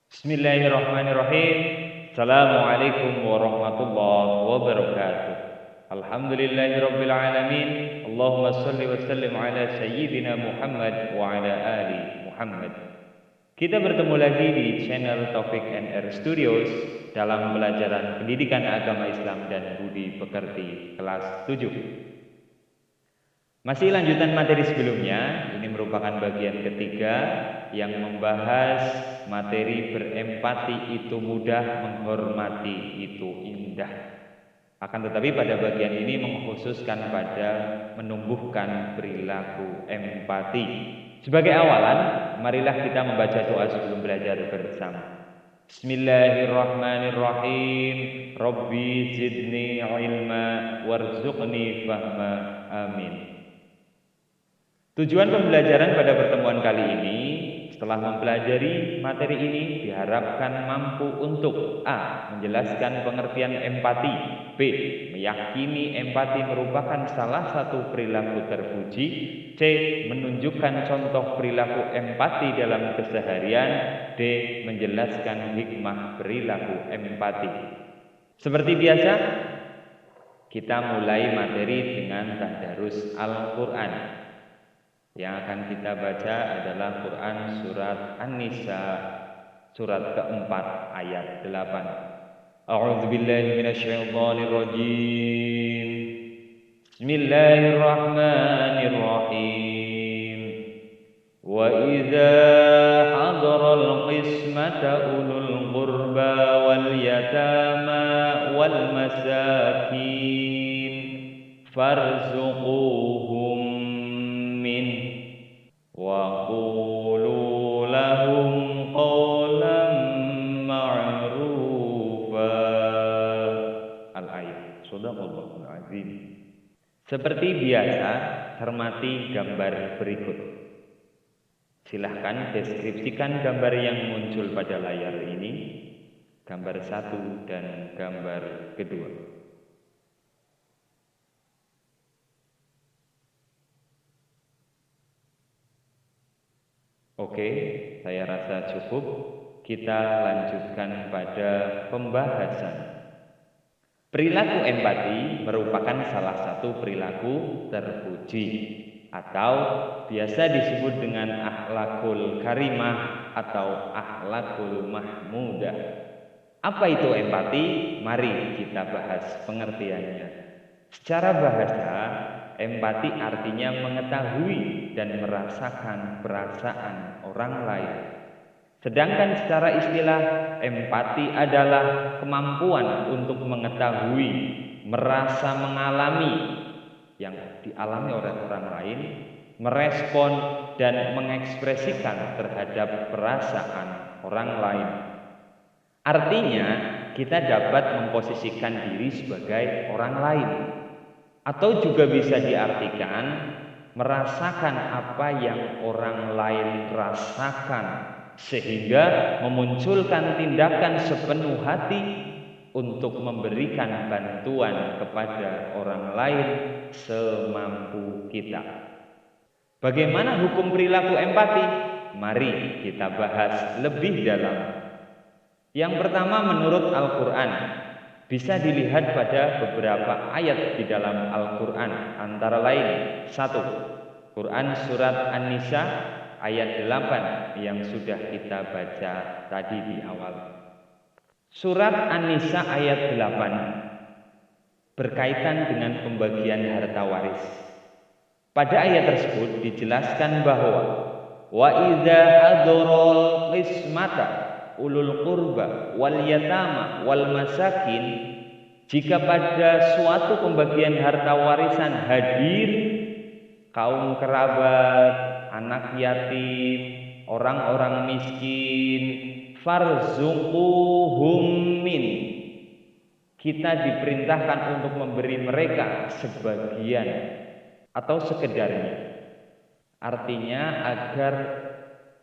Bismillahirrahmanirrahim. Assalamualaikum warahmatullahi wabarakatuh. Alhamdulillahirabbil alamin. Allahumma shalli wa sallim ala sayyidina Muhammad wa ala ali Muhammad. Kita bertemu lagi di channel Taufik NR Studios dalam pelajaran Pendidikan Agama Islam dan Budi Pekerti kelas 7. Masih lanjutan materi sebelumnya, ini merupakan bagian ketiga yang membahas materi berempati itu mudah, menghormati itu indah. Akan tetapi pada bagian ini mengkhususkan pada menumbuhkan perilaku empati. Sebagai awalan, marilah kita membaca doa sebelum belajar bersama. Bismillahirrahmanirrahim. Rabbi zidni ilma warzuqni fahma. Amin. Tujuan pembelajaran pada pertemuan kali ini, setelah mempelajari materi ini, diharapkan mampu untuk A. Menjelaskan pengertian empati, B. Meyakini empati merupakan salah satu perilaku terpuji, C. Menunjukkan contoh perilaku empati dalam keseharian, D. Menjelaskan hikmah perilaku empati. Seperti biasa, kita mulai materi dengan tadarus Al-Quran. Yang akan kita baca adalah Quran surat An-Nisa surat keempat ayat 8. A'udzubillahi minasyaitonirrajim. Bismillahirrahmanirrahim. Wa idza hadaral qismata ulul qurba wal yatama wal masakin farzuquhum min wa qulu lahum qawlan ma'rufa. Al-ayat. Shadaqallahul azim. Seperti biasa, cermati gambar berikut. Silahkan deskripsikan gambar yang muncul pada layar ini, gambar 1 dan gambar kedua. Oke, saya rasa cukup. Kita lanjutkan pada pembahasan. Perilaku empati merupakan salah satu perilaku terpuji atau biasa disebut dengan akhlakul karimah atau akhlakul mahmudah. Apa itu empati? Mari kita bahas pengertiannya. Secara bahasa, empati artinya mengetahui dan merasakan perasaan orang lain. Sedangkan secara istilah, empati adalah kemampuan untuk mengetahui, merasa mengalami yang dialami oleh orang lain, merespon dan mengekspresikan terhadap perasaan orang lain. Artinya, kita dapat memposisikan diri sebagai orang lain. Atau juga bisa diartikan merasakan apa yang orang lain rasakan, sehingga memunculkan tindakan sepenuh hati untuk memberikan bantuan kepada orang lain semampu kita. Bagaimana hukum perilaku empati? Mari kita bahas lebih dalam. Yang pertama, menurut Al-Quran, bisa dilihat pada beberapa ayat di dalam Al-Quran, antara lain 1. Quran surat An-Nisa ayat 8 yang sudah kita baca tadi di awal. Surat An-Nisa ayat 8 berkaitan dengan pembagian harta waris. Pada ayat tersebut dijelaskan bahwa wa idza hadaral qismata ulul qurba wal yatama wal masakin, jika pada suatu pembagian harta warisan hadir kaum kerabat, anak yatim, orang-orang miskin, farzuquhum min, kita diperintahkan untuk memberi mereka sebagian atau sekedarnya. Artinya agar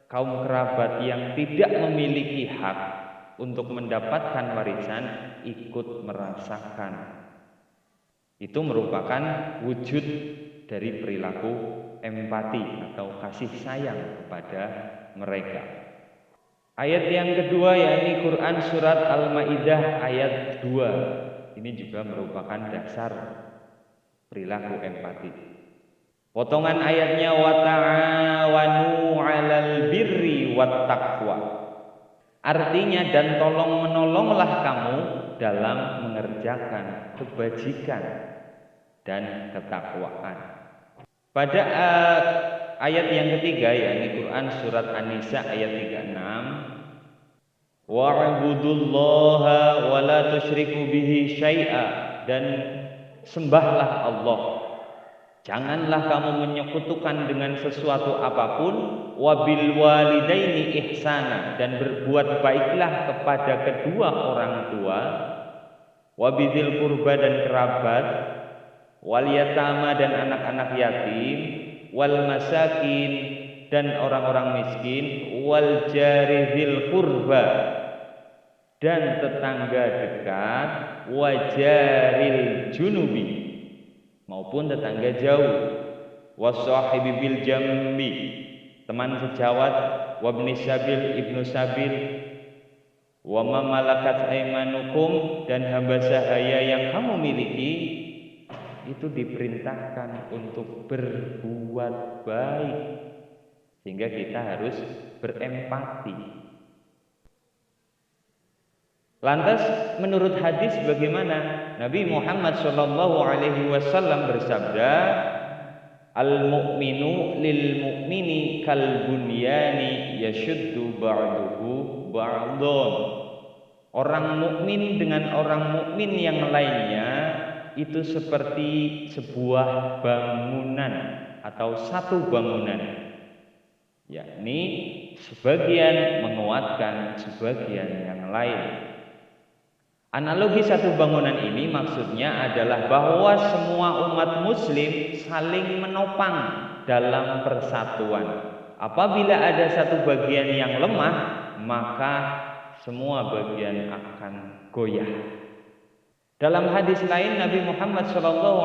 kaum kerabat yang tidak memiliki hak untuk mendapatkan warisan ikut merasakan. Itu merupakan wujud dari perilaku empati atau kasih sayang kepada mereka. Ayat yang kedua yakni Quran surat Al-Maidah ayat 2. Ini juga merupakan dasar perilaku empati. Potongan ayatnya wa ta'awanu 'alal birri wat taqwa. Artinya dan tolong menolonglah kamu dalam mengerjakan kebajikan dan ketakwaan. Pada ayat yang ketiga yakni Quran surat An-Nisa ayat 36, wa'budullaha wa la tusyriku bihi syai'a, dan sembahlah Allah, janganlah kamu menyekutukan dengan sesuatu apapun, wabil walidaini ihsana, dan berbuat baiklah kepada kedua orang tua, wabidil kurba, dan kerabat, wal yatama, dan anak-anak yatim, wal masakin, dan orang-orang miskin, wal jarihil kurba, dan tetangga dekat, wajaril junubi, maupun tetangga jauh, wasahibi bil jambi, teman sejawat, wabni sabil, ibnu sabil, wa ma malakat aimanukum, dan hamba sahaya yang kamu miliki. Itu diperintahkan untuk berbuat baik, sehingga kita harus berempati. Lantas menurut hadis bagaimana? Nabi Muhammad SAW bersabda, al-mu'minu lil mu'mini kal bunyani yashuddu ba'duhu ba'dhan. Orang mukmin dengan orang mukmin yang lainnya itu seperti sebuah bangunan atau satu bangunan, yakni sebagian menguatkan sebagian yang lain. Analogi satu bangunan ini maksudnya adalah bahwa semua umat muslim saling menopang dalam persatuan. Apabila ada satu bagian yang lemah, maka semua bagian akan goyah. Dalam hadis lain Nabi Muhammad SAW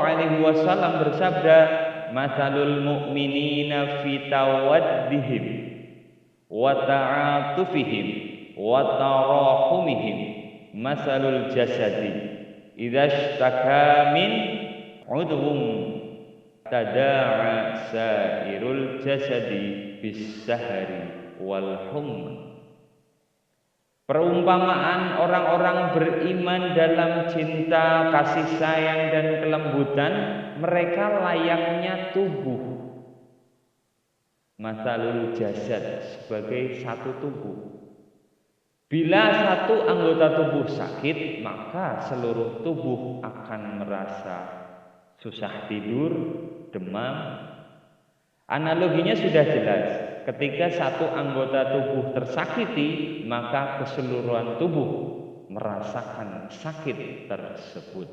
bersabda, "Matsalul mu'minina fi tawaddihim wa ta'atufihim wa tarahumihim masalul jasadi idza ishtaka min 'udwun tada'a sairul jasadi bis sahari wal humma." Perumpamaan orang-orang beriman dalam cinta, kasih sayang, dan kelembutan, mereka layaknya tubuh. Masalul jasad, sebagai satu tubuh. Bila satu anggota tubuh sakit, maka seluruh tubuh akan merasa susah tidur, demam. Analoginya sudah jelas. Ketika satu anggota tubuh tersakiti, maka keseluruhan tubuh merasakan sakit tersebut.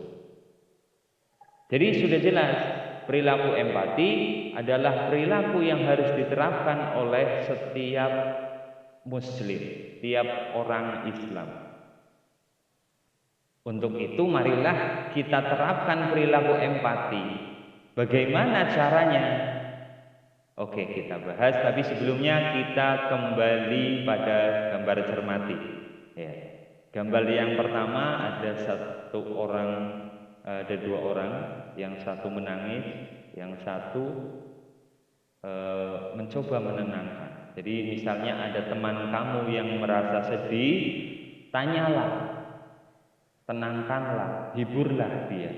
Jadi sudah jelas, perilaku empati adalah perilaku yang harus diterapkan oleh setiap muslim, tiap orang Islam. Untuk itu marilah kita terapkan perilaku empati. Bagaimana caranya? Oke, kita bahas, tapi sebelumnya kita kembali pada gambar cermati. Ya. Gambar yang pertama ada dua orang, yang satu menangis, yang satu mencoba menenangkan. Jadi misalnya ada teman kamu yang merasa sedih, tanyalah, tenangkanlah, hiburlah dia.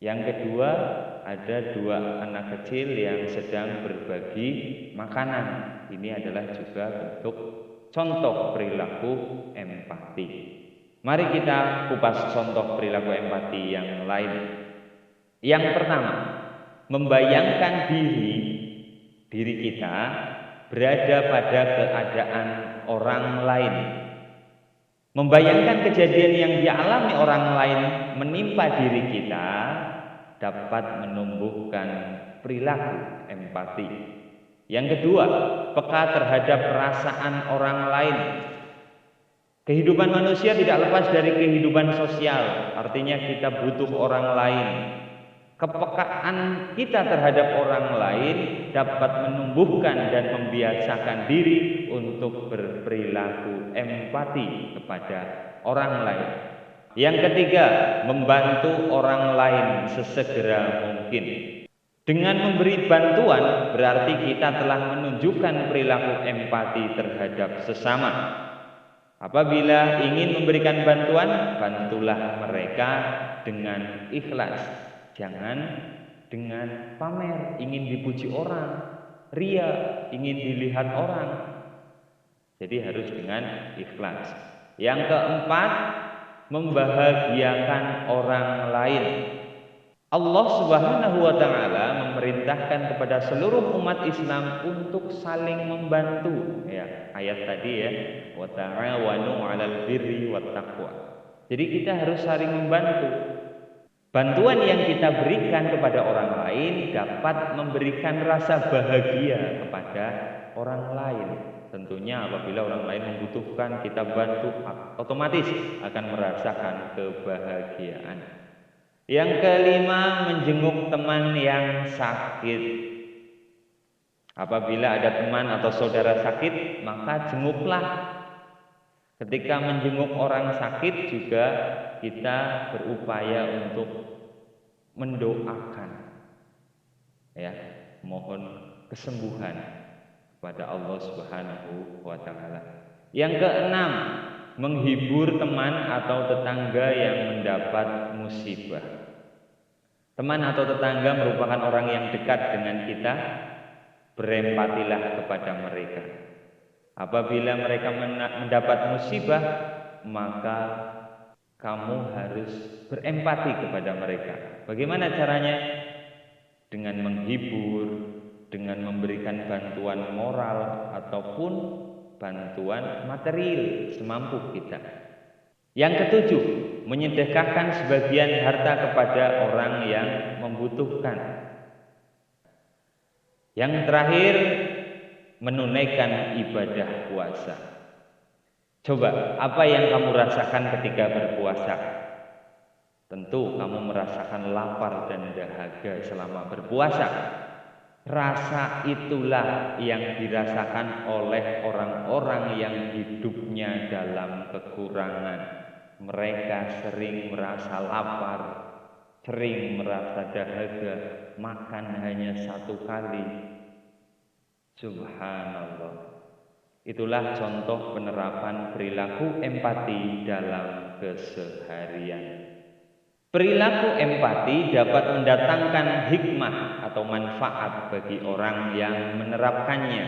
Yang kedua, ada dua anak kecil yang sedang berbagi makanan. Ini adalah juga bentuk contoh perilaku empati. Mari kita kupas contoh perilaku empati yang lain. Yang pertama, membayangkan diri kita berada pada keadaan orang lain. Membayangkan kejadian yang dialami orang lain menimpa diri kita dapat menumbuhkan perilaku empati. Yang kedua, peka terhadap perasaan orang lain. Kehidupan manusia tidak lepas dari kehidupan sosial, artinya kita butuh orang lain. Kepekaan kita terhadap orang lain dapat menumbuhkan dan membiasakan diri untuk berperilaku empati kepada orang lain. Yang ketiga, membantu orang lain sesegera mungkin. Dengan memberi bantuan berarti kita telah menunjukkan perilaku empati terhadap sesama. Apabila ingin memberikan bantuan, bantulah mereka dengan ikhlas. Jangan dengan pamer, ingin dipuji orang, ria, ingin dilihat orang. Jadi harus dengan ikhlas. Yang keempat, membahagiakan orang lain. Allah Subhanahu wa taala memerintahkan kepada seluruh umat Islam untuk saling membantu. Ya, ayat tadi ya, wa ta'awanu 'alal birri wat taqwa. Jadi kita harus saling membantu. Bantuan yang kita berikan kepada orang lain dapat memberikan rasa bahagia kepada orang lain. Tentunya apabila orang lain membutuhkan kita bantu, otomatis akan merasakan kebahagiaan. Yang kelima, menjenguk teman yang sakit. Apabila ada teman atau saudara sakit, maka jenguklah. Ketika menjenguk orang sakit juga kita berupaya untuk mendoakan, ya, mohon kesembuhan kepada Allah Subhanahu wa taala. Yang keenam, menghibur teman atau tetangga yang mendapat musibah. Teman atau tetangga merupakan orang yang dekat dengan kita. Berempatilah kepada mereka. Apabila mereka mendapat musibah, maka kamu harus berempati kepada mereka. Bagaimana caranya? Dengan menghibur, dengan memberikan bantuan moral ataupun bantuan material semampu kita. Yang ketujuh, menyedekahkan sebagian harta kepada orang yang membutuhkan. Yang terakhir, menunaikan ibadah puasa. Coba, apa yang kamu rasakan ketika berpuasa? Tentu kamu merasakan lapar dan dahaga selama berpuasa. Rasa itulah yang dirasakan oleh orang-orang yang hidupnya dalam kekurangan. Mereka sering merasa lapar, sering merasa dahaga, makan hanya satu kali. Subhanallah. Itulah contoh penerapan perilaku empati dalam keseharian. Perilaku empati dapat mendatangkan hikmah atau manfaat bagi orang yang menerapkannya.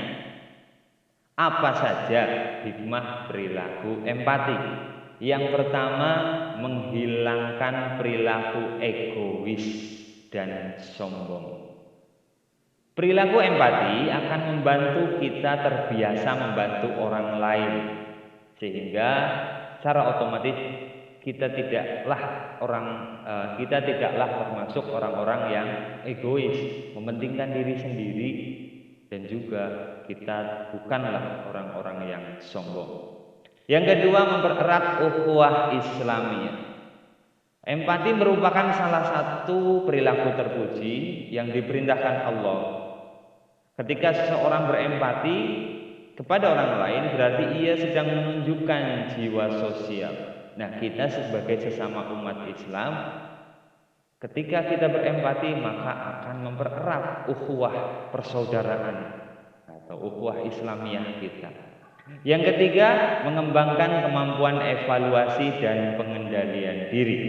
Apa saja hikmah perilaku empati? Yang pertama, menghilangkan perilaku egois dan sombong. Perilaku empati akan membantu kita terbiasa membantu orang lain, sehingga secara otomatis kita tidaklah termasuk orang-orang yang egois, mementingkan diri sendiri, dan juga kita bukanlah orang-orang yang sombong. Yang kedua, mempererat ukhuwah Islamiyah. Empati merupakan salah satu perilaku terpuji yang diperintahkan Allah. Ketika seseorang berempati kepada orang lain, berarti ia sedang menunjukkan jiwa sosial. Nah, kita sebagai sesama umat Islam, ketika kita berempati maka akan mempererat ukhuwah persaudaraan atau ukhuwah Islamiyah kita. Yang ketiga, mengembangkan kemampuan evaluasi dan pengendalian diri.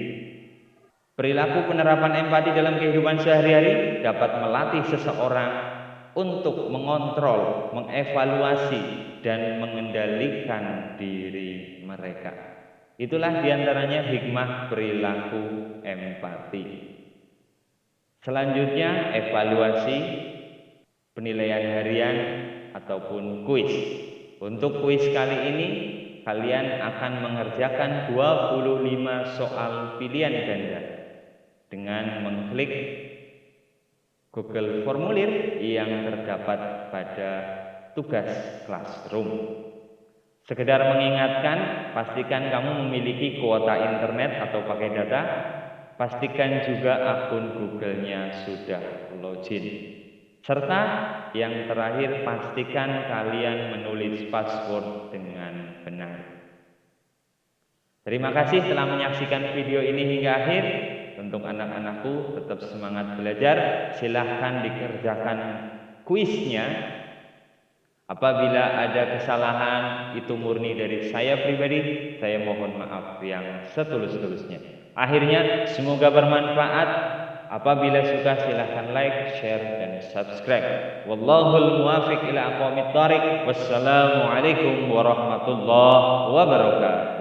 Perilaku penerapan empati dalam kehidupan sehari-hari dapat melatih seseorang untuk mengontrol, mengevaluasi, dan mengendalikan diri mereka. Itulah diantaranya hikmah perilaku empati. Selanjutnya, evaluasi penilaian harian ataupun kuis. Untuk kuis kali ini, kalian akan mengerjakan 25 soal pilihan ganda dengan mengklik Google Formulir yang terdapat pada tugas classroom. Sekedar mengingatkan, pastikan kamu memiliki kuota internet atau pakai data. Pastikan juga akun Google-nya sudah login. Serta yang terakhir, pastikan kalian menulis password dengan benar. Terima kasih telah menyaksikan video ini hingga akhir. Untuk anak-anakku, tetap semangat belajar. Silahkan dikerjakan kuisnya. Apabila ada kesalahan, itu murni dari saya pribadi. Saya mohon maaf yang setulus-tulusnya. Akhirnya, semoga bermanfaat. Apabila suka, silahkan like, share, dan subscribe. Wallahul muwafiq ila aqwamit thariq. Wassalamualaikum warahmatullahi wabarakatuh.